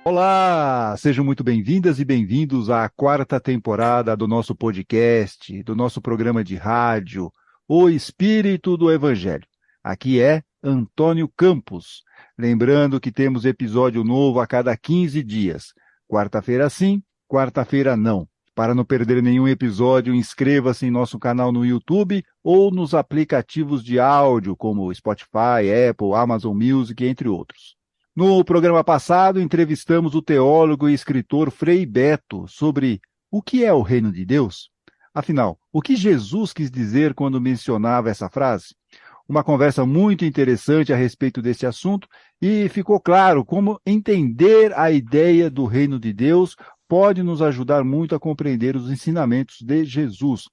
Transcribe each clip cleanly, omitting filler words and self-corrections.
Olá, sejam muito bem-vindas e bem-vindos à quarta temporada do nosso podcast, do nosso programa de rádio, O Espírito do Evangelho. Aqui é Antônio Campos. Lembrando que temos episódio novo a cada 15 dias. Quarta-feira sim, quarta-feira não. Para não perder nenhum episódio, inscreva-se em nosso canal no YouTube ou nos aplicativos de áudio como Spotify, Apple, Amazon Music, entre outros. No programa passado, entrevistamos o teólogo e escritor Frei Beto sobre o que é o reino de Deus. Afinal, o que Jesus quis dizer quando mencionava essa frase? Uma conversa muito interessante a respeito desse assunto e ficou claro como entender a ideia do reino de Deus pode nos ajudar muito a compreender os ensinamentos de Jesus.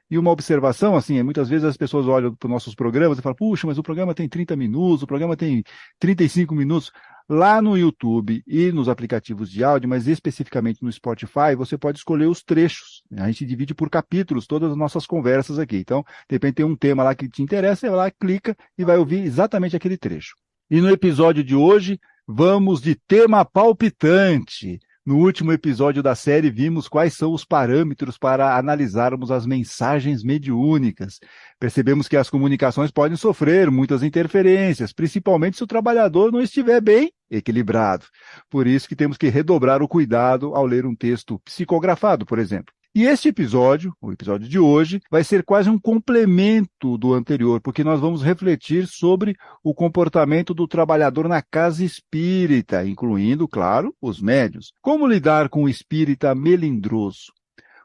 E uma observação, assim, muitas vezes as pessoas olham para os nossos programas e falam, puxa, mas o programa tem 30 minutos, o programa tem 35 minutos. Lá no YouTube e nos aplicativos de áudio, mas especificamente no Spotify, você pode escolher os trechos. A gente divide por capítulos todas as nossas conversas aqui. Então, de repente tem um tema lá que te interessa, você vai lá, clica e vai ouvir exatamente aquele trecho. E no episódio de hoje, vamos de tema palpitante. No último episódio da série, vimos quais são os parâmetros para analisarmos as mensagens mediúnicas. Percebemos que as comunicações podem sofrer muitas interferências, principalmente se o trabalhador não estiver bem equilibrado. Por isso que temos que redobrar o cuidado ao ler um texto psicografado, por exemplo. E este episódio, o episódio de hoje, vai ser quase um complemento do anterior, porque nós vamos refletir sobre o comportamento do trabalhador na casa espírita, incluindo, claro, os médiuns. Como lidar com o espírita melindroso?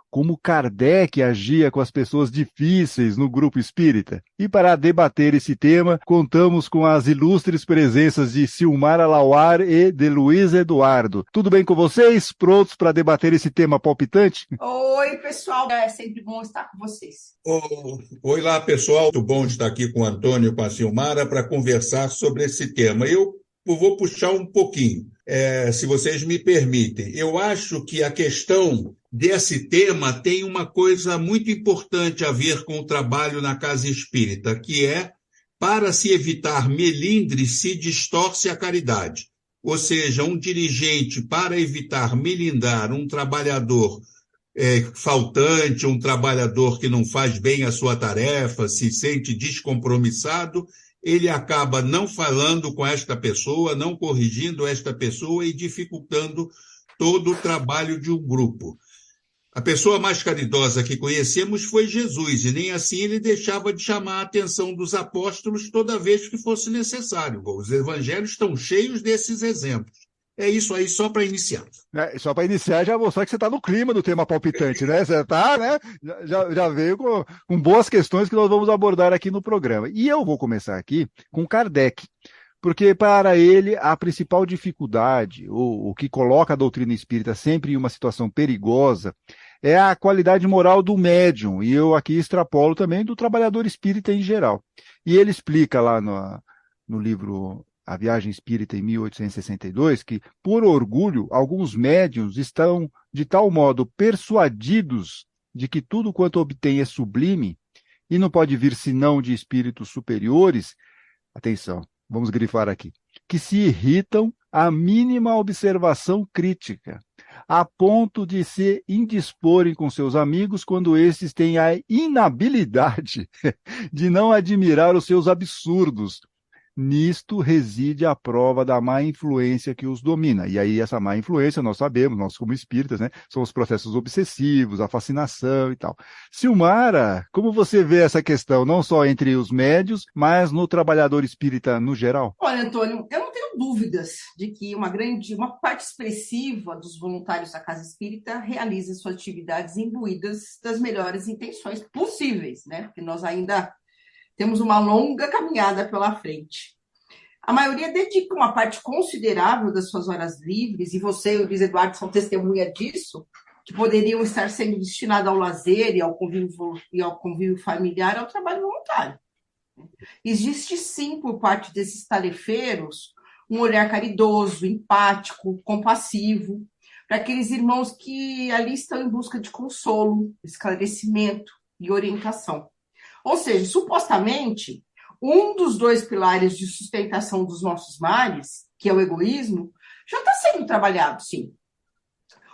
Como Kardec agia com as pessoas difíceis no grupo espírita. E para debater esse tema, contamos com as ilustres presenças de Silmara Lauar e de Luiz Eduardo. Tudo bem com vocês? Prontos para debater esse tema palpitante? Oi, pessoal, é sempre bom estar com vocês. Oi lá, pessoal. Muito bom estar aqui com o Antônio e com a Silmara para conversar sobre esse tema. Eu vou puxar um pouquinho, se vocês me permitem. Eu acho que a questão desse tema tem uma coisa muito importante a ver com o trabalho na casa espírita, que é, para se evitar melindres, se distorce a caridade. Ou seja, um dirigente, para evitar melindrar um trabalhador faltante, um trabalhador que não faz bem a sua tarefa, se sente descompromissado, ele acaba não falando com esta pessoa, não corrigindo esta pessoa e dificultando todo o trabalho de um grupo. A pessoa mais caridosa que conhecemos foi Jesus, e nem assim ele deixava de chamar a atenção dos apóstolos toda vez que fosse necessário. Bom, os evangelhos estão cheios desses exemplos. É isso aí, só para iniciar. Só para iniciar, já mostrar que você está no clima do tema palpitante, né? Você está, né? Já veio com boas questões que nós vamos abordar aqui no programa. E eu vou começar aqui com Kardec, porque para ele a principal dificuldade, o que coloca a doutrina espírita sempre em uma situação perigosa, é a qualidade moral do médium. E eu aqui extrapolo também do trabalhador espírita em geral. E ele explica lá no livro A Viagem Espírita, em 1862, que, por orgulho, alguns médiuns estão de tal modo persuadidos de que tudo quanto obtém é sublime e não pode vir senão de espíritos superiores, atenção, vamos grifar aqui, que se irritam à mínima observação crítica, a ponto de se indisporem com seus amigos quando estes têm a inabilidade de não admirar os seus absurdos. Nisto reside a prova da má influência que os domina. E aí essa má influência, nós sabemos, nós como espíritas, né, são os processos obsessivos, a fascinação e tal. Silmara, como você vê essa questão, não só entre os médios, mas no trabalhador espírita no geral? Olha, Antônio, eu não tenho dúvidas de que uma parte expressiva dos voluntários da casa espírita realiza suas atividades imbuídas das melhores intenções possíveis, né? Porque nós ainda temos uma longa caminhada pela frente. A maioria dedica uma parte considerável das suas horas livres, e você e o Luiz Eduardo são testemunha disso, que poderiam estar sendo destinadas ao lazer e ao convívio familiar, ao trabalho voluntário. Existe sim, por parte desses tarefeiros, um olhar caridoso, empático, compassivo, para aqueles irmãos que ali estão em busca de consolo, esclarecimento e orientação. Ou seja, supostamente, um dos dois pilares de sustentação dos nossos males, que é o egoísmo, já está sendo trabalhado, sim.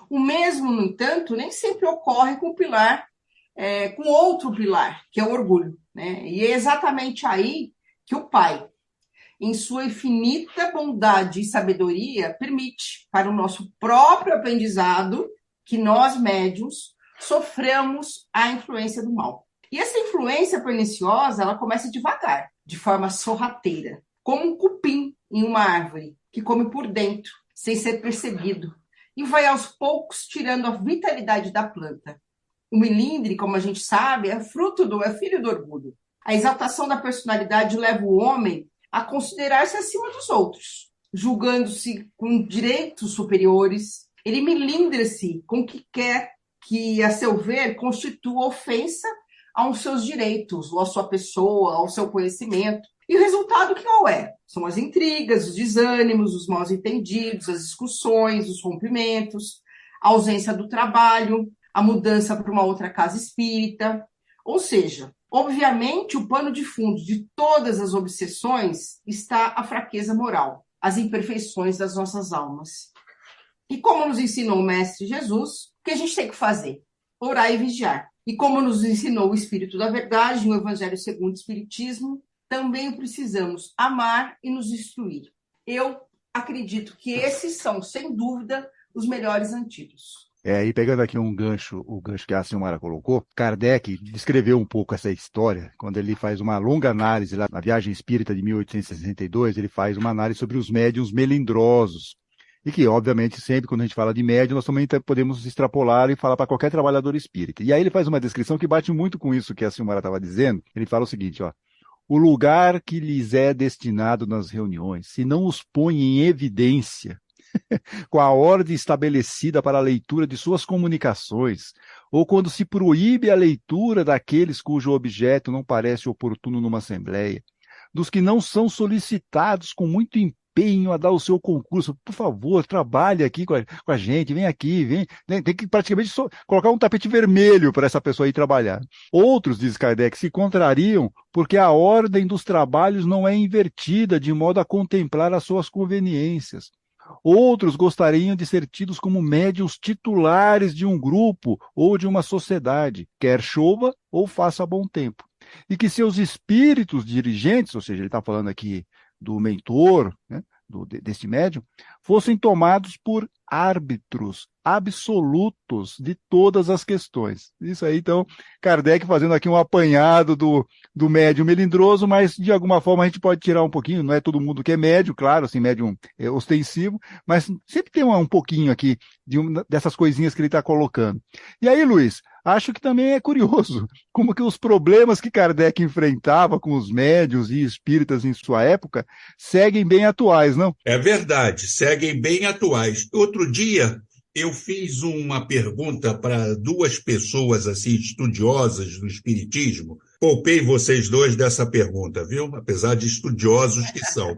O mesmo, no entanto, nem sempre ocorre com o pilar, com outro pilar, que é o orgulho, né? E é exatamente aí que o Pai, em sua infinita bondade e sabedoria, permite, para o nosso próprio aprendizado, que nós, médiuns, sofremos a influência do mal. E essa influência perniciosa, ela começa devagar, de forma sorrateira, como um cupim em uma árvore, que come por dentro, sem ser percebido, e vai aos poucos tirando a vitalidade da planta. O melindre, como a gente sabe, é filho do orgulho. A exaltação da personalidade leva o homem a considerar-se acima dos outros, julgando-se com direitos superiores. Ele melindra-se com o que quer que, a seu ver, constitua ofensa aos seus direitos, ou à sua pessoa, ao seu conhecimento. E o resultado qual é? São as intrigas, os desânimos, os mal-entendidos, as discussões, os rompimentos, a ausência do trabalho, a mudança para uma outra casa espírita. Ou seja, obviamente, o pano de fundo de todas as obsessões está a fraqueza moral, as imperfeições das nossas almas. E como nos ensinou o Mestre Jesus, o que a gente tem que fazer? Orar e vigiar. E como nos ensinou o Espírito da Verdade, no Evangelho segundo o Espiritismo, também precisamos amar e nos instruir. Eu acredito que esses são, sem dúvida, os melhores antídotos. E pegando aqui o gancho que a senhora colocou, Kardec descreveu um pouco essa história, quando ele faz uma longa análise lá na Viagem Espírita de 1862, ele faz uma análise sobre os médiuns melindrosos. E que, obviamente, sempre quando a gente fala de médium, nós também podemos extrapolar e falar para qualquer trabalhador espírita. E aí ele faz uma descrição que bate muito com isso que a senhora estava dizendo. Ele fala o seguinte, ó: o lugar que lhes é destinado nas reuniões, se não os põe em evidência, com a ordem estabelecida para a leitura de suas comunicações, ou quando se proíbe a leitura daqueles cujo objeto não parece oportuno numa assembleia, dos que não são solicitados com muito empenho a dar o seu concurso, por favor, trabalhe aqui com a gente, vem aqui, vem, tem que praticamente colocar um tapete vermelho para essa pessoa ir trabalhar. Outros, diz Kardec, se contrariam porque a ordem dos trabalhos não é invertida de modo a contemplar as suas conveniências. Outros gostariam de ser tidos como médiuns titulares de um grupo ou de uma sociedade, quer chova ou faça bom tempo. E que seus espíritos dirigentes, ou seja, ele está falando aqui do mentor, né, deste médium, fossem tomados por árbitros absolutos de todas as questões. Isso aí, então, Kardec fazendo aqui um apanhado do médium melindroso, mas de alguma forma a gente pode tirar um pouquinho, não é todo mundo que é médium, claro, assim, médium ostensivo, mas sempre tem um pouquinho aqui dessas coisinhas que ele está colocando. E aí, Luiz, acho que também é curioso como que os problemas que Kardec enfrentava com os médiuns e espíritas em sua época seguem bem atuais, não? É verdade, seguem bem atuais. Outro dia eu fiz uma pergunta para duas pessoas assim estudiosas do espiritismo. Poupei vocês dois dessa pergunta, viu? Apesar de estudiosos que são.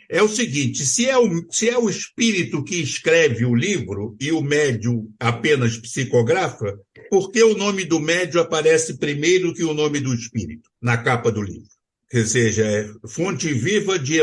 É o seguinte, se é o espírito que escreve o livro e o médium apenas psicografa, por que o nome do médium aparece primeiro que o nome do espírito na capa do livro? Ou seja, é Fonte Viva de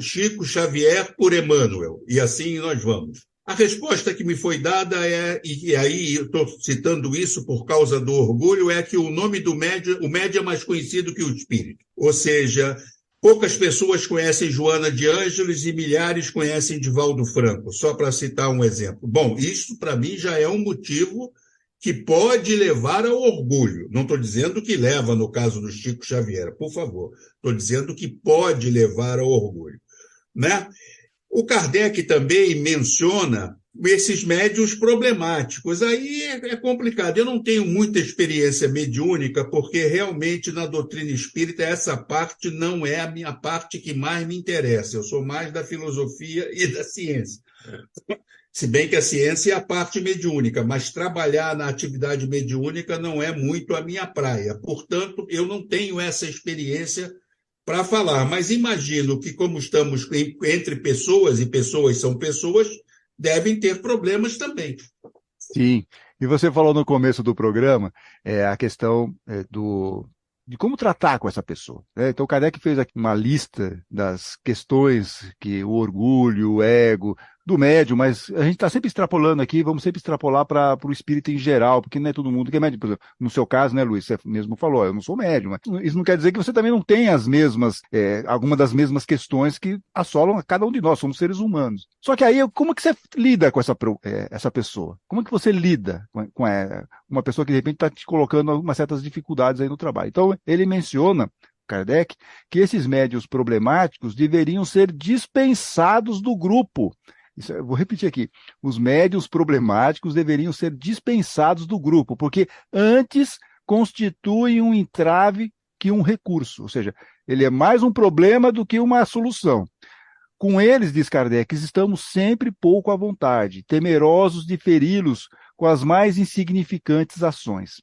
Chico Xavier por Emmanuel. E assim nós vamos. A resposta que me foi dada e aí eu estou citando isso por causa do orgulho, é que o nome do médium, o médium é mais conhecido que o espírito. Ou seja, poucas pessoas conhecem Joana de Ângeles e milhares conhecem Divaldo Franco, só para citar um exemplo. Bom, isso para mim já é um motivo que pode levar ao orgulho. Não estou dizendo que leva no caso do Chico Xavier, por favor. Estou dizendo que pode levar ao orgulho, né? O Kardec também menciona esses médiuns problemáticos. Aí é complicado. Eu não tenho muita experiência mediúnica, porque realmente na doutrina espírita essa parte não é a minha parte que mais me interessa. Eu sou mais da filosofia e da ciência. Se bem que a ciência é a parte mediúnica, mas trabalhar na atividade mediúnica não é muito a minha praia. Portanto, eu não tenho essa experiência para falar, mas imagino que, como estamos entre pessoas, e pessoas são pessoas, devem ter problemas também. Sim, e você falou no começo do programa a questão de como tratar com essa pessoa, né? Então, Kardec fez aqui uma lista das questões que o orgulho, o ego, do médium, mas a gente está sempre extrapolando aqui, vamos sempre extrapolar para o espírito em geral, porque não é todo mundo que é médium. Por exemplo, no seu caso, né, Luiz, você mesmo falou, eu não sou médium, mas isso não quer dizer que você também não tem as mesmas, alguma das mesmas questões que assolam a cada um de nós, somos seres humanos. Só que aí, como que você lida com essa pessoa? Como que você lida com uma pessoa que de repente está te colocando algumas certas dificuldades aí no trabalho? Então, ele menciona, Kardec, que esses médiuns problemáticos deveriam ser dispensados do grupo. Eu vou repetir aqui. Os médiuns problemáticos deveriam ser dispensados do grupo, porque antes constituem um entrave que um recurso. Ou seja, ele é mais um problema do que uma solução. Com eles, diz Kardec, estamos sempre pouco à vontade, temerosos de feri-los com as mais insignificantes ações.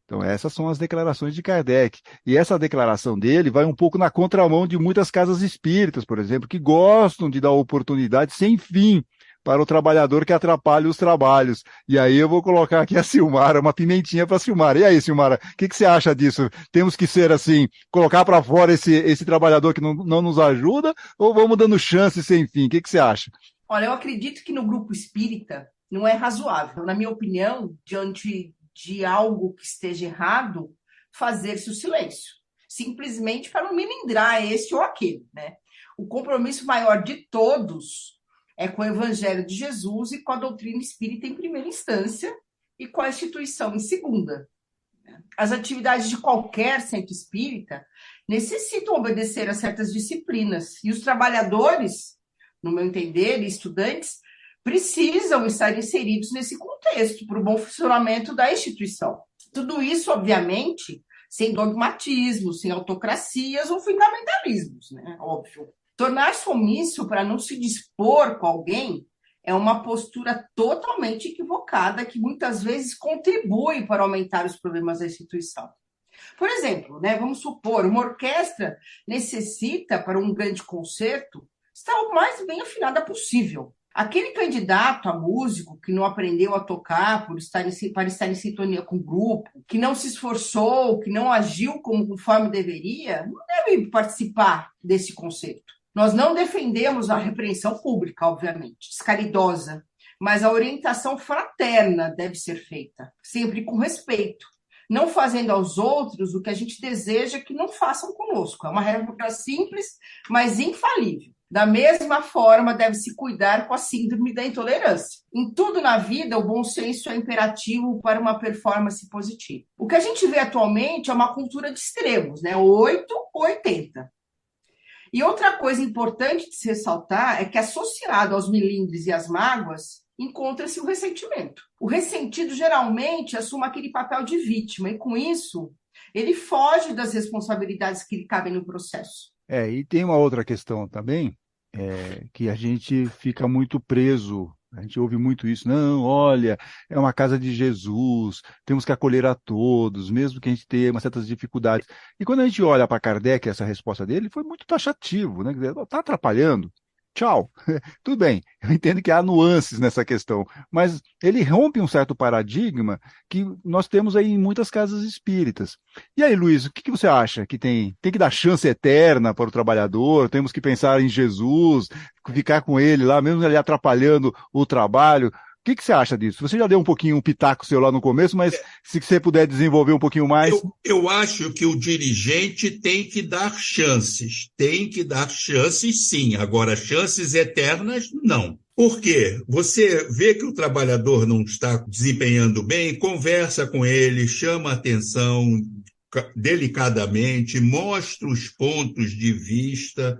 Então, essas são as declarações de Kardec. E essa declaração dele vai um pouco na contramão de muitas casas espíritas, por exemplo, que gostam de dar oportunidade sem fim para o trabalhador que atrapalha os trabalhos. E aí eu vou colocar aqui a Silmara, uma pimentinha para a Silmara. E aí, Silmara, o que você acha disso? Temos que ser assim, colocar para fora esse trabalhador que não nos ajuda, ou vamos dando chance sem fim? O que você acha? Olha, eu acredito que no grupo espírita não é razoável. Na minha opinião, diante de algo que esteja errado, fazer-se o silêncio, simplesmente para não melindrar este ou aquele, né? O compromisso maior de todos é com o Evangelho de Jesus e com a doutrina espírita em primeira instância e com a instituição em segunda. As atividades de qualquer centro espírita necessitam obedecer a certas disciplinas, e os trabalhadores, no meu entender, e estudantes, precisam estar inseridos nesse contexto para o bom funcionamento da instituição. Tudo isso, obviamente, sem dogmatismo, sem autocracias ou fundamentalismos, né? Óbvio. Tornar-se omisso para não se dispor com alguém é uma postura totalmente equivocada que muitas vezes contribui para aumentar os problemas da instituição. Por exemplo, né, vamos supor, uma orquestra necessita, para um grande concerto, estar o mais bem afinada possível. Aquele candidato a músico que não aprendeu a tocar para estar em sintonia com o grupo, que não se esforçou, que não agiu conforme deveria, não deve participar desse concerto. Nós não defendemos a repreensão pública, obviamente, descaridosa, mas a orientação fraterna deve ser feita, sempre com respeito, não fazendo aos outros o que a gente deseja que não façam conosco. É uma regra simples, mas infalível. Da mesma forma, deve-se cuidar com a síndrome da intolerância. Em tudo na vida, o bom senso é imperativo para uma performance positiva. O que a gente vê atualmente é uma cultura de extremos, né? 8 ou 80. E outra coisa importante de se ressaltar é que, associado aos melindres e às mágoas, encontra-se o ressentimento. O ressentido geralmente assume aquele papel de vítima, e com isso, ele foge das responsabilidades que lhe cabem no processo. E tem uma outra questão também, que a gente fica muito preso. A gente ouve muito isso. Não, olha, é uma casa de Jesus, temos que acolher a todos, mesmo que a gente tenha umas certas dificuldades. E quando a gente olha para Kardec, essa resposta dele foi muito taxativo, né? Está atrapalhando? Tchau. Tudo bem, eu entendo que há nuances nessa questão, mas ele rompe um certo paradigma que nós temos aí em muitas casas espíritas. E aí, Luiz, o que você acha? Que tem que dar chance eterna para o trabalhador? Temos que pensar em Jesus, ficar com ele lá, mesmo ele atrapalhando o trabalho? O que você acha disso? Você já deu um pouquinho um pitaco seu lá no começo, mas se você puder desenvolver um pouquinho mais... Eu acho que o dirigente tem que dar chances. Tem que dar chances, sim. Agora, chances eternas, não. Por quê? Você vê que o trabalhador não está desempenhando bem, conversa com ele, chama a atenção delicadamente, mostra os pontos de vista...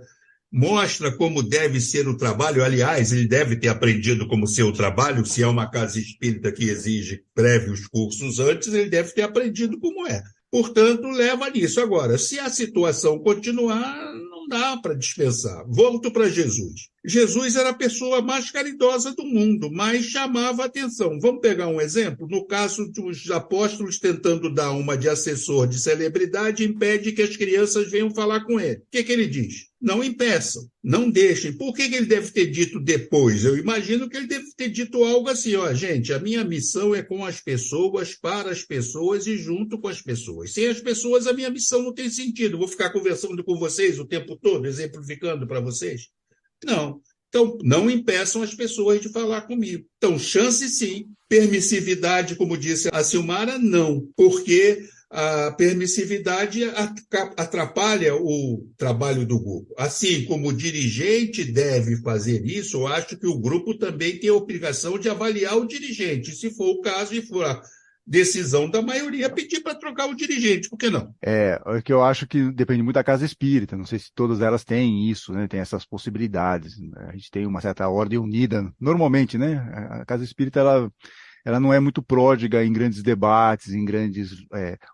Mostra como deve ser o trabalho. Aliás, ele deve ter aprendido como ser o trabalho. Se é uma casa espírita que exige prévios cursos antes, ele deve ter aprendido como é. Portanto, leva nisso. Agora, se a situação continuar, não dá para dispensar. Volto para Jesus. Jesus era a pessoa mais caridosa do mundo, mas chamava atenção. Vamos pegar um exemplo? No caso dos apóstolos tentando dar uma de assessor de celebridade, impede que as crianças venham falar com ele. O que ele diz? Não impeçam, não deixem. Por que ele deve ter dito depois? Eu imagino que ele deve ter dito algo assim, gente, a minha missão é com as pessoas, para as pessoas e junto com as pessoas. Sem as pessoas, a minha missão não tem sentido. Vou ficar conversando com vocês o tempo todo, exemplificando para vocês? Não. Então, não impeçam as pessoas de falar comigo. Então, chance sim. Permissividade, como disse a Silmara, não, porque a permissividade atrapalha o trabalho do grupo. Assim como o dirigente deve fazer isso, eu acho que o grupo também tem a obrigação de avaliar o dirigente. Se for o caso e for a decisão da maioria, pedir para trocar o dirigente, por que não? É que eu acho que depende muito da casa espírita, não sei se todas elas têm isso, né? Tem essas possibilidades. A gente tem uma certa ordem unida, normalmente, né? A casa espírita, ela não é muito pródiga em grandes debates, em grandes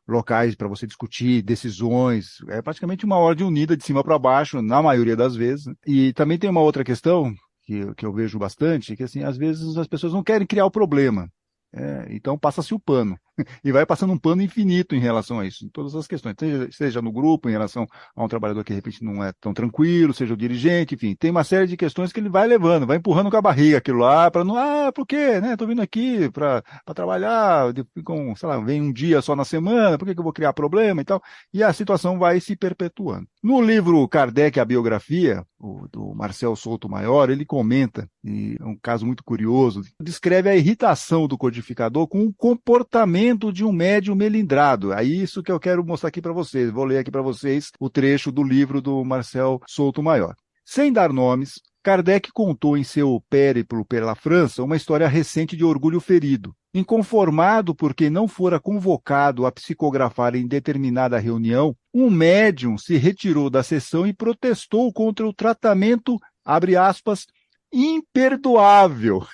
locais para você discutir decisões. É praticamente uma ordem unida de cima para baixo, na maioria das vezes. E também tem uma outra questão que eu vejo bastante, que assim, às vezes as pessoas não querem criar o problema. Então passa-se o pano. E vai passando um pano infinito em relação a isso, em todas as questões, seja no grupo, em relação a um trabalhador que de repente não é tão tranquilo, seja o dirigente, enfim, tem uma série de questões que ele vai levando, vai empurrando com a barriga aquilo lá, para não, por quê, né? Tô vindo aqui para trabalhar, sei lá, vem um dia só na semana, por que eu vou criar problema e tal? E a situação vai se perpetuando. No livro Kardec, a biografia, do Marcel Souto Maior, ele comenta, e é um caso muito curioso, descreve a irritação do codificador com o comportamento de um médium melindrado. É isso que eu quero mostrar aqui para vocês. Vou ler aqui para vocês o trecho do livro do Marcel Souto Maior. Sem dar nomes, Kardec contou em seu périplo pela França uma história recente de orgulho ferido. Inconformado porque não fora convocado a psicografar em determinada reunião, um médium se retirou da sessão e protestou contra o tratamento, abre aspas, imperdoável.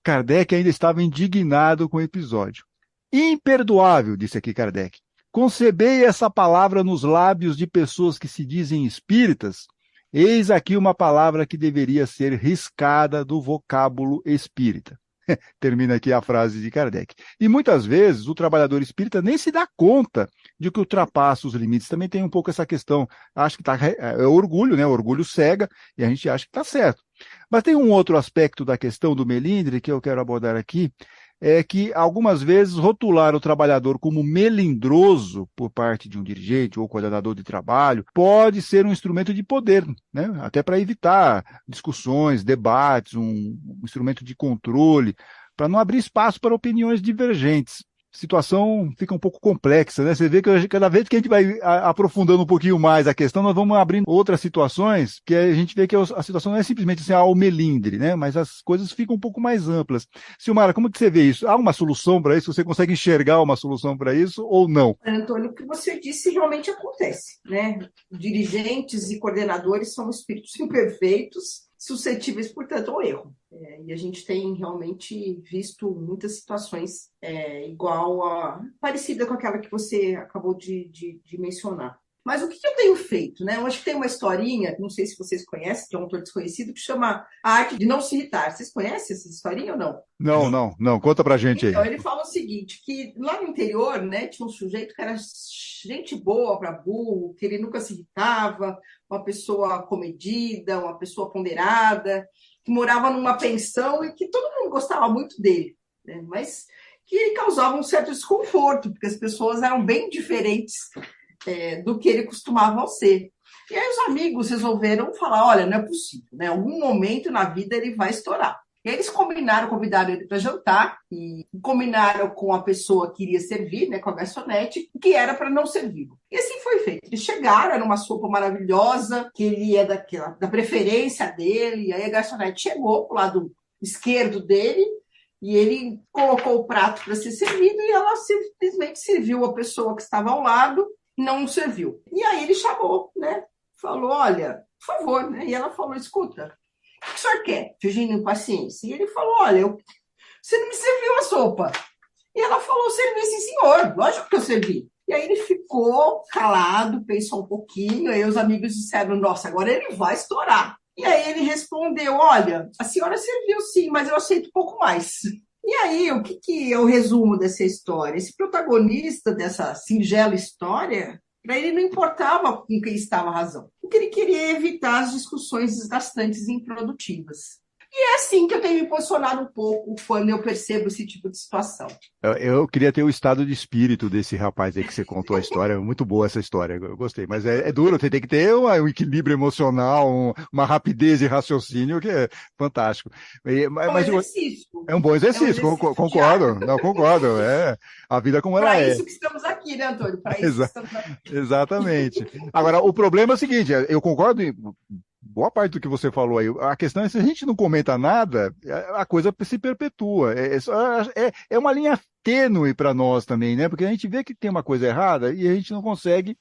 Kardec ainda estava indignado com o episódio. Imperdoável, disse aqui Kardec. Concebei essa palavra nos lábios de pessoas que se dizem espíritas. Eis aqui uma palavra que deveria ser riscada do vocábulo espírita. Termina aqui a frase de Kardec. E muitas vezes o trabalhador espírita nem se dá conta de que ultrapassa os limites. Também tem um pouco essa questão. Acho que é orgulho, né? O orgulho cega e a gente acha que está certo. Mas tem um outro aspecto da questão do melindre que eu quero abordar aqui, é que algumas vezes rotular o trabalhador como melindroso por parte de um dirigente ou coordenador de trabalho pode ser um instrumento de poder, né? Até para evitar discussões, debates, um instrumento de controle, para não abrir espaço para opiniões divergentes. A situação fica um pouco complexa, né? Você vê que cada vez que a gente vai aprofundando um pouquinho mais a questão, nós vamos abrindo outras situações, que a gente vê que a situação não é simplesmente assim, o melindre, né? Mas as coisas ficam um pouco mais amplas. Silmara, como que você vê isso? Há uma solução para isso? Você consegue enxergar uma solução para isso ou não? Antônio, o que você disse realmente acontece, né? Dirigentes e coordenadores são espíritos imperfeitos, suscetíveis, portanto, ao erro. E a gente tem realmente visto muitas situações parecida com aquela que você acabou de mencionar. Mas o que eu tenho feito, né? Eu acho que tem uma historinha, não sei se vocês conhecem, que é um autor desconhecido, que chama A Arte de Não Se Irritar. Vocês conhecem essa historinha ou não? Não. Conta pra gente aí. Então, ele fala o seguinte, que lá no interior, né, tinha um sujeito que era gente boa para burro, que ele nunca se irritava, uma pessoa comedida, uma pessoa ponderada, que morava numa pensão e que todo mundo gostava muito dele, né? Mas que ele causava um certo desconforto, porque as pessoas eram bem diferentes do que ele costumava ser. E aí os amigos resolveram falar, olha, não é possível, né? Em algum momento na vida ele vai estourar. E aí eles convidaram ele para jantar e combinaram com a pessoa que iria servir, né, com a garçonete, que era para não servi-lo. E assim foi feito. Eles chegaram, era uma sopa maravilhosa, que ele ia da preferência dele, e aí a garçonete chegou para o lado esquerdo dele, e ele colocou o prato para ser servido, e ela simplesmente serviu a pessoa que estava ao lado, não serviu. E aí ele chamou, né? Falou, olha, por favor, né? E ela falou, escuta, o que o senhor quer? Fingindo impaciência. E ele falou, olha, você não me serviu a sopa. E ela falou, servi sim, senhor, lógico que eu servi. E aí ele ficou calado, pensou um pouquinho, aí os amigos disseram, nossa, agora ele vai estourar. E aí ele respondeu, olha, a senhora serviu sim, mas eu aceito um pouco mais. E aí, o que é o resumo dessa história? Esse protagonista dessa singela história, para ele não importava com quem estava a razão, porque ele queria evitar as discussões desgastantes e improdutivas. E é assim que eu tenho me posicionado um pouco quando eu percebo esse tipo de situação. Eu queria ter o estado de espírito desse rapaz aí que você contou a história. Muito boa essa história, eu gostei. Mas é duro, você tem que ter um equilíbrio emocional, uma rapidez de raciocínio que é fantástico. É um Mas exercício. é um bom É um exercício, exercício concordo. diário. Não, concordo. É a vida como ela Para é. isso que estamos aqui, né, Antônio? Para isso que estamos aqui. Exatamente. Agora, o problema é o seguinte, eu concordo em boa parte do que você falou aí. A questão é se a gente não comenta nada, a coisa se perpetua. É uma linha tênue para nós também, né? Porque a gente vê que tem uma coisa errada e a gente não consegue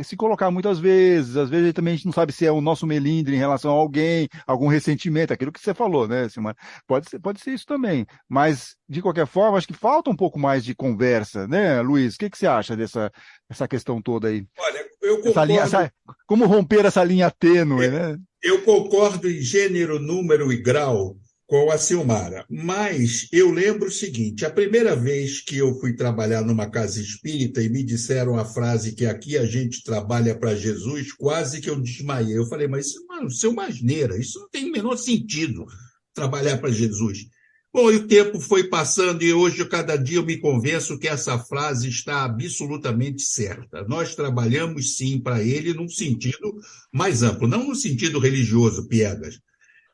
se colocar muitas vezes. Às vezes também a gente não sabe se é o nosso melindre em relação a alguém, algum ressentimento, aquilo que você falou, né, Silmar? Pode ser isso também. Mas, de qualquer forma, acho que falta um pouco mais de conversa, né, Luiz? O que você acha dessa questão toda aí? Olha, eu Essa linha, concordo. como romper essa linha tênue, né? Eu concordo em gênero, número e grau com a Silmara, mas eu lembro o seguinte: a primeira vez que eu fui trabalhar numa casa espírita e me disseram a frase que aqui a gente trabalha para Jesus, quase que eu desmaiei. Eu falei, mas isso é uma asneira, isso não tem o menor sentido, trabalhar para Jesus. Bom, e o tempo foi passando e hoje, cada dia, eu me convenço que essa frase está absolutamente certa. Nós trabalhamos, sim, para ele num sentido mais amplo, não no sentido religioso, piegas,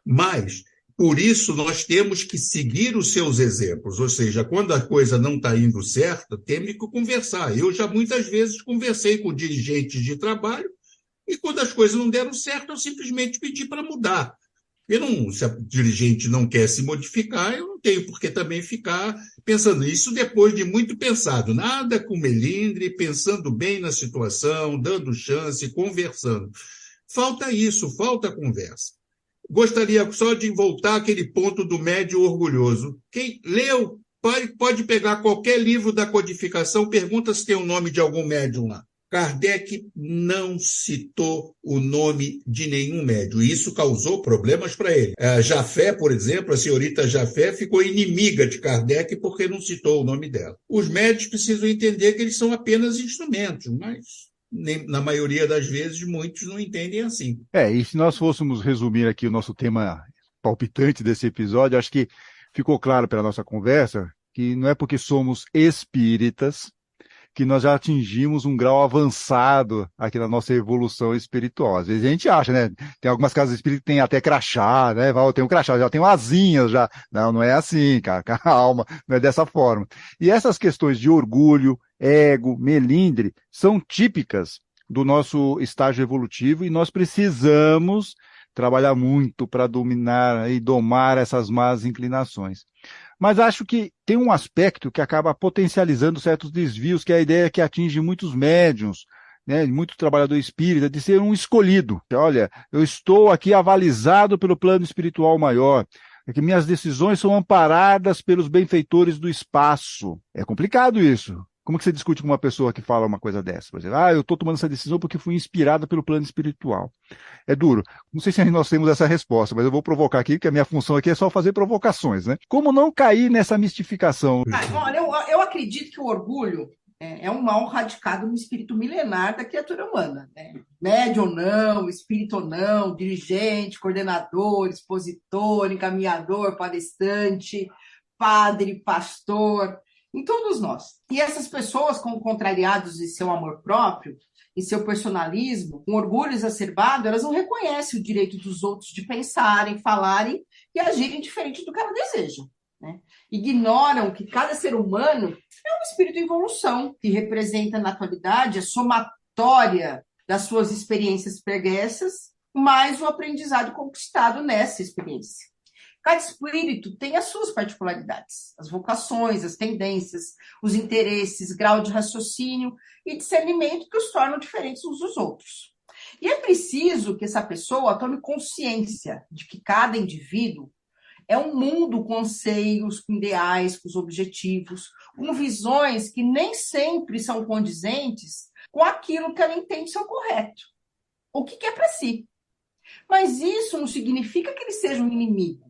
mas por isso nós temos que seguir os seus exemplos, ou seja, quando a coisa não está indo certa, temos que conversar. Eu já muitas vezes conversei com dirigentes de trabalho e quando as coisas não deram certo, eu simplesmente pedi para mudar. Se a dirigente não quer se modificar, eu não tenho por que também ficar pensando isso depois de muito pensado. Nada com melindre, pensando bem na situação, dando chance, conversando. Falta isso, falta conversa. Gostaria só de voltar àquele ponto do médio orgulhoso. Quem leu pode pegar qualquer livro da codificação, pergunta se tem o nome de algum médium lá. Kardec não citou o nome de nenhum médium, e isso causou problemas para ele. A Jafé, por exemplo, a senhorita Jafé ficou inimiga de Kardec porque não citou o nome dela. Os médios precisam entender que eles são apenas instrumentos, mas na maioria das vezes muitos não entendem assim. E se nós fôssemos resumir aqui o nosso tema palpitante desse episódio, acho que ficou claro pela nossa conversa que não é porque somos espíritas que nós já atingimos um grau avançado aqui na nossa evolução espiritual. Às vezes a gente acha, né? Tem algumas casas espíritas que tem até crachá, né? Tem um crachá, já tem umas asinhas já. Não, não é assim, cara. Calma, não é dessa forma. E essas questões de orgulho, ego, melindre, são típicas do nosso estágio evolutivo e nós precisamos trabalhar muito para dominar e domar essas más inclinações. Mas acho que tem um aspecto que acaba potencializando certos desvios, que é a ideia que atinge muitos médiuns, né, muito trabalhador espírita, de ser um escolhido. Olha, eu estou aqui avalizado pelo plano espiritual maior, é que minhas decisões são amparadas pelos benfeitores do espaço. É complicado isso. Como que você discute com uma pessoa que fala uma coisa dessa? Por exemplo, eu estou tomando essa decisão porque fui inspirada pelo plano espiritual. É duro. Não sei se nós temos essa resposta, mas eu vou provocar aqui, porque a minha função aqui é só fazer provocações, né? Como não cair nessa mistificação? Olha, eu acredito que o orgulho é um mal radicado no espírito milenar da criatura humana, né? Médio ou não, espírito ou não, dirigente, coordenador, expositor, encaminhador, palestrante, padre, pastor, em todos nós. E essas pessoas, como contrariados em seu amor próprio, em seu personalismo, com orgulho exacerbado, elas não reconhecem o direito dos outros de pensarem, falarem e agirem diferente do que elas desejam, né? Ignoram que cada ser humano é um espírito em evolução, que representa na atualidade a somatória das suas experiências pregressas, mais o aprendizado conquistado nessa experiência. Cada espírito tem as suas particularidades, as vocações, as tendências, os interesses, grau de raciocínio e discernimento que os tornam diferentes uns dos outros. E é preciso que essa pessoa tome consciência de que cada indivíduo é um mundo com anseios, com ideais, com os objetivos, com visões que nem sempre são condizentes com aquilo que ela entende ser o correto, o que é para si. Mas isso não significa que ele seja um inimigo.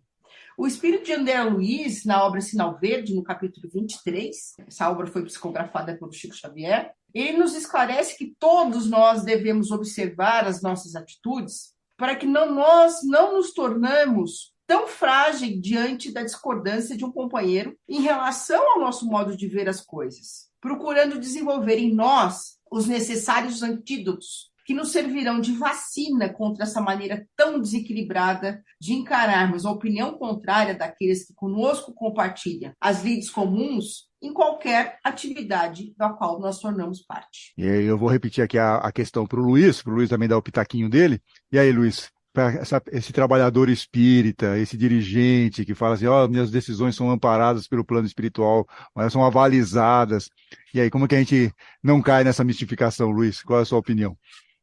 O espírito de André Luiz, na obra Sinal Verde, no capítulo 23, essa obra foi psicografada pelo Chico Xavier, ele nos esclarece que todos nós devemos observar as nossas atitudes para que nós não nos tornamos tão frágil diante da discordância de um companheiro em relação ao nosso modo de ver as coisas, procurando desenvolver em nós os necessários antídotos que nos servirão de vacina contra essa maneira tão desequilibrada de encararmos a opinião contrária daqueles que conosco compartilham as lides comuns em qualquer atividade da qual nós tornamos parte. E aí eu vou repetir aqui a questão para o Luiz também dar o pitaquinho dele. E aí, Luiz, para esse trabalhador espírita, esse dirigente que fala assim, minhas decisões são amparadas pelo plano espiritual, mas são avalizadas. E aí, como que a gente não cai nessa mistificação, Luiz? Qual é a sua opinião?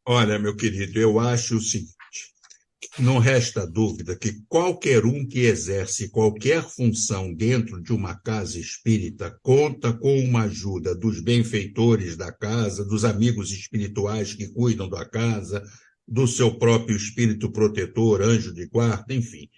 Olha, meu querido, eu acho o seguinte, não resta dúvida que qualquer um que exerce qualquer função dentro de uma casa espírita conta com uma ajuda dos benfeitores da casa, dos amigos espirituais que cuidam da casa, do seu próprio espírito protetor, anjo de guarda, enfim.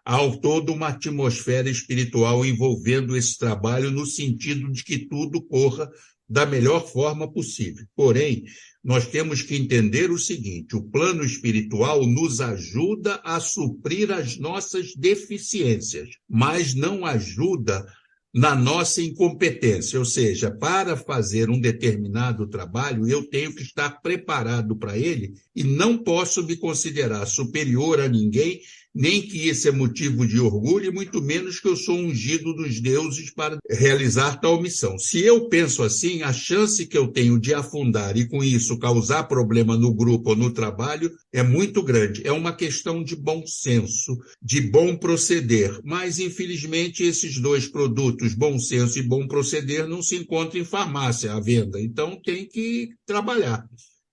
Há ao todo uma atmosfera espiritual envolvendo esse trabalho no sentido de que tudo corra da melhor forma possível. Porém, nós temos que entender o seguinte, o plano espiritual nos ajuda a suprir as nossas deficiências, mas não ajuda na nossa incompetência, ou seja, para fazer um determinado trabalho, eu tenho que estar preparado para ele e não posso me considerar superior a ninguém, nem que isso é motivo de orgulho, e muito menos que eu sou ungido dos deuses para realizar tal missão. Se eu penso assim, a chance que eu tenho de afundar e com isso causar problema no grupo ou no trabalho é muito grande. É uma questão de bom senso, de bom proceder, mas infelizmente esses dois produtos, bom senso e bom proceder, não se encontram em farmácia à venda, então tem que trabalhar.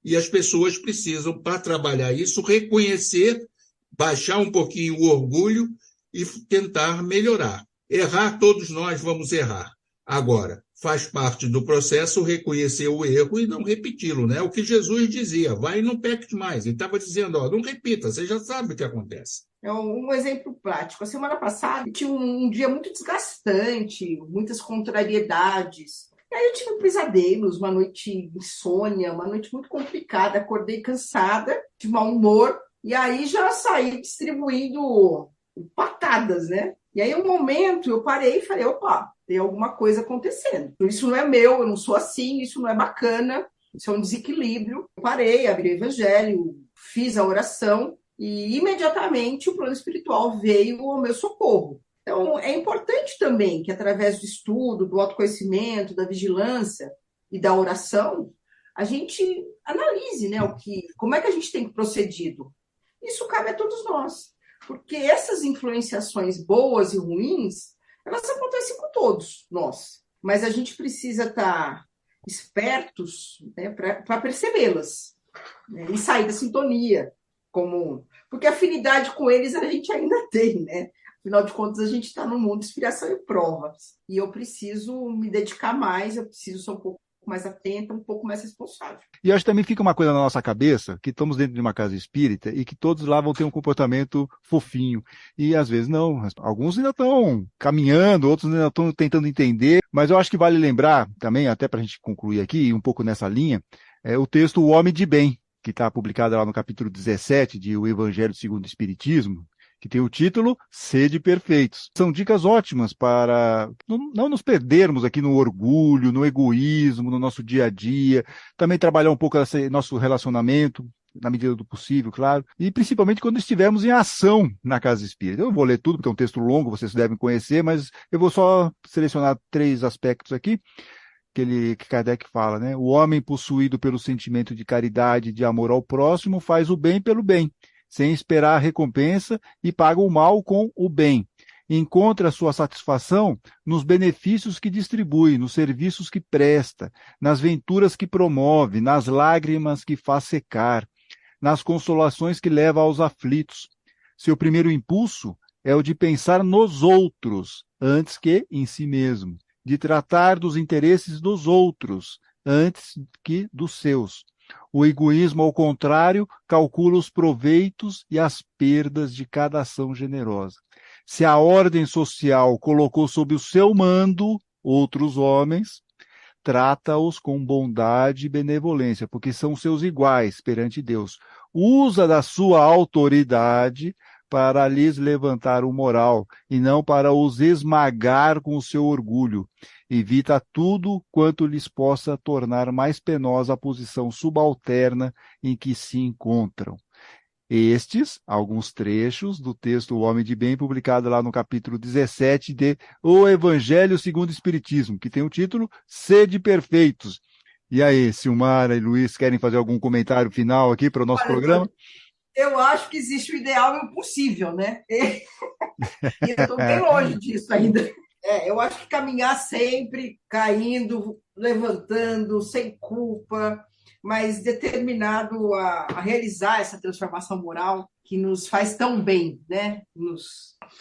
E as pessoas precisam, para trabalhar isso, reconhecer, baixar um pouquinho o orgulho e tentar melhorar. Errar, todos nós vamos errar. Agora, faz parte do processo reconhecer o erro e não repeti-lo, né? O que Jesus dizia, vai e não peque mais. Ele estava dizendo, não repita, você já sabe o que acontece. É um exemplo prático. A semana passada tive um dia muito desgastante, muitas contrariedades. E aí eu tive pesadelos, uma noite insônia, uma noite muito complicada. Acordei cansada, de mau humor. E aí já saí distribuindo patadas, né? E aí um momento eu parei e falei, opa, tem alguma coisa acontecendo. Isso não é meu, eu não sou assim, isso não é bacana, isso é um desequilíbrio. Eu parei, abri o evangelho, fiz a oração e imediatamente o plano espiritual veio ao meu socorro. Então é importante também que através do estudo, do autoconhecimento, da vigilância e da oração, a gente analise, né, como é que a gente tem procedido. Isso cabe a todos nós, porque essas influenciações boas e ruins, elas acontecem com todos nós, mas a gente precisa estar espertos, né, para percebê-las, né, e sair da sintonia, porque afinidade com eles a gente ainda tem, né? Afinal de contas, a gente está no mundo de inspiração e provas, e eu preciso me dedicar mais, eu preciso ser um pouco mais atenta, um pouco mais responsável. E acho que também fica uma coisa na nossa cabeça, que estamos dentro de uma casa espírita e que todos lá vão ter um comportamento fofinho. E às vezes não. Alguns ainda estão caminhando, outros ainda estão tentando entender. Mas eu acho que vale lembrar também, até para a gente concluir aqui, um pouco nessa linha, o texto O Homem de Bem, que está publicado lá no capítulo 17 de O Evangelho segundo o Espiritismo, que tem o título Sede Perfeitos. São dicas ótimas para não nos perdermos aqui no orgulho, no egoísmo, no nosso dia a dia, também trabalhar um pouco esse nosso relacionamento, na medida do possível, claro, e principalmente quando estivermos em ação na casa espírita. Eu não vou ler tudo, porque é um texto longo, vocês devem conhecer, mas eu vou só selecionar 3 aspectos aqui, que Kardec fala, né? O homem possuído pelo sentimento de caridade e de amor ao próximo faz o bem pelo bem, sem esperar a recompensa, e paga o mal com o bem. Encontra sua satisfação nos benefícios que distribui, nos serviços que presta, nas venturas que promove, nas lágrimas que faz secar, nas consolações que leva aos aflitos. Seu primeiro impulso é o de pensar nos outros, antes que em si mesmo, de tratar dos interesses dos outros, antes que dos seus. O egoísmo, ao contrário, calcula os proveitos e as perdas de cada ação generosa. Se a ordem social colocou sob o seu mando outros homens, trata-os com bondade e benevolência, porque são seus iguais perante Deus. Usa da sua autoridade para lhes levantar o moral, e não para os esmagar com o seu orgulho. Evita tudo quanto lhes possa tornar mais penosa a posição subalterna em que se encontram. Estes, alguns trechos do texto O Homem de Bem, publicado lá no capítulo 17 de O Evangelho segundo o Espiritismo, que tem o título Sede Perfeitos. E aí, Silmara e Luiz, querem fazer algum comentário final aqui para o nosso programa? Eu acho que existe o ideal e o possível, né? E eu estou bem longe disso ainda. Eu acho que caminhar sempre, caindo, levantando, sem culpa, mas determinado a realizar essa transformação moral que nos faz tão bem, né?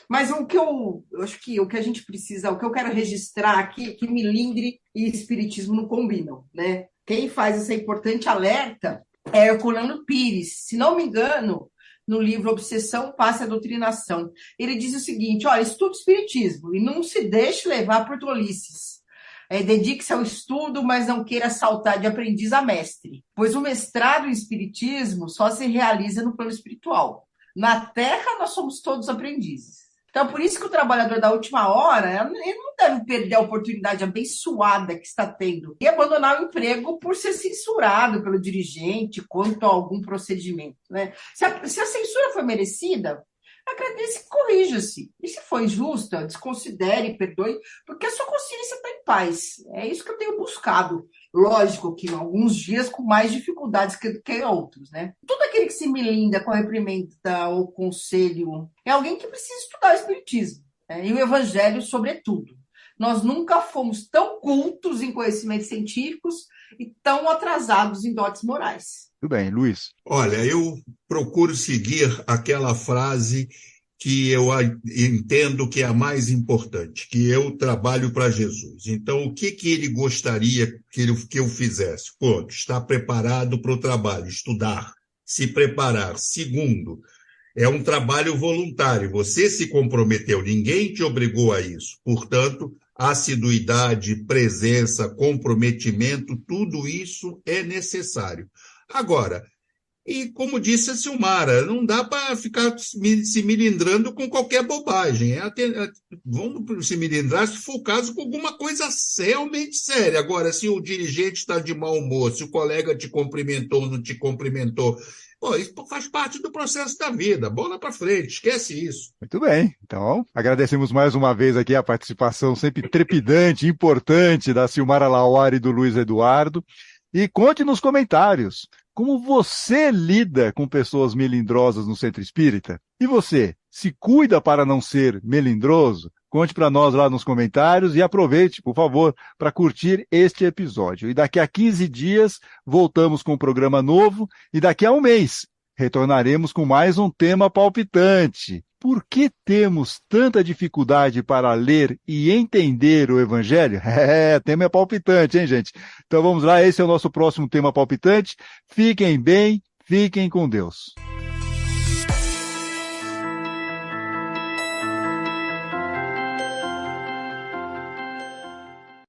Mas o que eu acho que o que a gente precisa, o que eu quero registrar aqui, é que milindre e espiritismo não combinam, né? Quem faz esse importante alerta é Herculano Pires, se não me engano, no livro Obsessão, Passe a Doutrinação. Ele diz o seguinte: olha, estude espiritismo e não se deixe levar por tolices. Dedique-se ao estudo, mas não queira saltar de aprendiz a mestre, pois o mestrado em espiritismo só se realiza no plano espiritual. Na Terra, nós somos todos aprendizes. Então, por isso que o trabalhador da última hora, ele não deve perder a oportunidade abençoada que está tendo e abandonar o emprego por ser censurado pelo dirigente quanto a algum procedimento, né? Se a censura foi merecida, agradeça e corrija-se. E se for injusta, desconsidere, perdoe, porque a sua consciência está em paz. É isso que eu tenho buscado. Lógico que em alguns dias com mais dificuldades que outros, né? Todo aquele que se melinda com a reprimenda ou conselho é alguém que precisa estudar o espiritismo, né? E o evangelho, sobretudo. Nós nunca fomos tão cultos em conhecimentos científicos e tão atrasados em dotes morais. Tudo bem, Luiz. Olha, eu procuro seguir aquela frase que eu entendo que é a mais importante, que eu trabalho para Jesus. Então, o que ele gostaria que eu fizesse? Pronto, estar preparado para o trabalho, estudar, se preparar. Segundo, é um trabalho voluntário, você se comprometeu, ninguém te obrigou a isso. Portanto, assiduidade, presença, comprometimento, tudo isso é necessário. Agora, e como disse a Silmara, não dá para ficar se milindrando com qualquer bobagem. Vamos se milindrar se for o caso com alguma coisa realmente séria. Agora, se o dirigente está de mau humor, se o colega te cumprimentou ou não te cumprimentou, isso faz parte do processo da vida. Bola para frente, esquece isso. Muito bem. Então, agradecemos mais uma vez aqui a participação sempre trepidante, importante da Silmara Lauari e do Luiz Eduardo. E conte nos comentários como você lida com pessoas melindrosas no Centro Espírita. E você, se cuida para não ser melindroso? Conte para nós lá nos comentários e aproveite, por favor, para curtir este episódio. E daqui a 15 dias voltamos com um programa novo e daqui a um mês retornaremos com mais um tema palpitante. Por que temos tanta dificuldade para ler e entender o Evangelho? O tema é palpitante, hein, gente? Então vamos lá, esse é o nosso próximo tema palpitante. Fiquem bem, fiquem com Deus.